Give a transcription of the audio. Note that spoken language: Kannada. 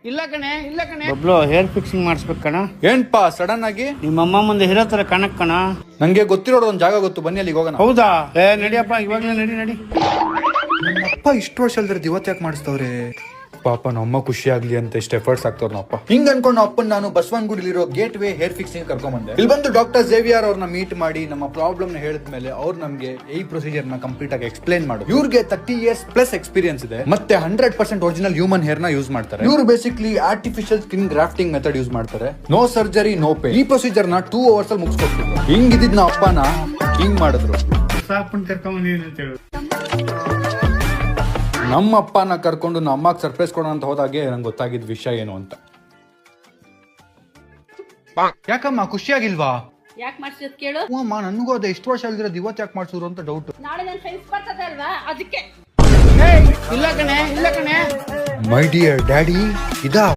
ಇಲ್ಲ ಕಣೆ ಬಬ್ಲು ಹೇರ್ ಫಿಕ್ಸಿಂಗ್ ಮಾಡಿಸ್ಬೇಕು ಕಣ. ಏನ್ಪಾ ಸಡನ್ ಆಗಿ? ನಿಮ್ಮ ಅಮ್ಮ ಮುಂದೆ ಹಿರೋ ತರ ಕಣಕ್ ಕಣ. ನಂಗೆ ಗೊತ್ತಿರೋದು ಒಂದ್ ಜಾಗ ಗೊತ್ತು, ಬನ್ನಿ ಅಲ್ಲಿಗೆ ಹೋಗೋಣ. ಹೌದಾ? ನಡಿಯಪ್ಪ, ಇವಾಗ್ಲೇ ನಡಿ. ಅಪ್ಪ ಇಷ್ಟು ವರ್ಷ ಅಲ್ದ್ರೆ ಇವತ್ತು ಯಾಕೆ ಮಾಡಿಸ್ತವ್ರೆ? ಪಾಪ ನಮ್ಮ ಖುಷಿ ಆಗ್ಲಿ ಅಂತ ಇಷ್ಟ ಎಫರ್ಟ್ಸ್ ಆಗ್ತವ್ರ ನಪ್ಪ. ಹಿಂಗ್ ಅನ್ಕೊಂಡು ಅಪ್ಪನ್ ನಾನು ಬಸವನಗುಡಿಲಿರೋ ಗೇಟ್ ವೇ ಹೇರ್ ಫಿಕ್ಸಿಂಗ್ ಕರ್ಕೊಂಡ್ ಬಂದೆ. ಇಲ್ಲಿ ಬಂದು ಡಾಕ್ಟರ್ ಝೇವಿಯರ್ ಅವ್ರನ್ನ ಮೀಟ್ ಮಾಡಿ ನಮ್ಮ ಪ್ರಾಬ್ಲಮ್ ನ ಹೇಳಿದ್ಮೇಲೆ ಅವ್ರು ನಮ್ಗೆ ಈ ಪ್ರೊಸೀಜರ್ ನ ಕಂಪ್ಲೀಟ್ ಆಗಿ ಎಕ್ಸ್ಪ್ಲೈನ್ ಮಾಡೋದು. ಇವ್ರಿಗೆ 30 years ಪ್ಲಸ್ ಎಕ್ಸ್ಪೀರಿಯನ್ಸ್ ಇದೆ, ಮತ್ತೆ 100% ಒರಿಜಿನಲ್ ಹ್ಯೂಮನ್ ಹೇರ್ ನ ಯೂಸ್ ಮಾಡ್ತಾರೆ. ಇವರು basically artificial skin grafting method use ಮಾಡ್ತಾರೆ. No surgery no pay. ಈ ಪ್ರೊಸೀಜರ್ ನ 2 hours ಅಲ್ಲಿ ಮುಗಿಸ್ಕೊಡ್ತಿದ್ರು. ಹಿಂಗಿದ್ದ ಅಪ್ಪನ ಹಿಂಗ್ ಮಾಡಿದ್ರು. ನಮ್ಮ ಅಪ್ಪನ ಕರ್ಕೊಂಡು ನಮ್ಮ ಅಮ್ಮಗ್ ಸರ್ಪ್ರೈಸ್ ಕೊಡೋಣ ಅಂತ ಹೋದಾಗೆ ನಂಗೆ ಗೊತ್ತಾಗಿದ್ ವಿಷಯ ಏನು ಅಂತ. ಯಾಕಮ್ಮ ಖುಷಿಯಾಗಿಲ್ವಾ? ಯಾಕೆ ಮಾಡ್ಸಿದ್ ಕೇಳು. ಅಮ್ಮ ನನ್ಗೂ ಅದೇ ಇಷ್ಟು ವರ್ಷ ಅಲ್ದಿರೋದು ಇವತ್ತು ಯಾಕೆ ಮಾಡ್ಸಿದ್ರು ಅಂತ ಡೌಟ್. ನಾಳೆ ನನ್ನ ಫ್ರೆಂಡ್ಸ್ ಬರ್ತದೆ ಅಲ್ವಾ, ಅದಕ್ಕೆ. ಇಲ್ಲ ಕಣೆ ಮೈ ಡಿಯರ್ ಡ್ಯಾಡಿ, ಇದಾ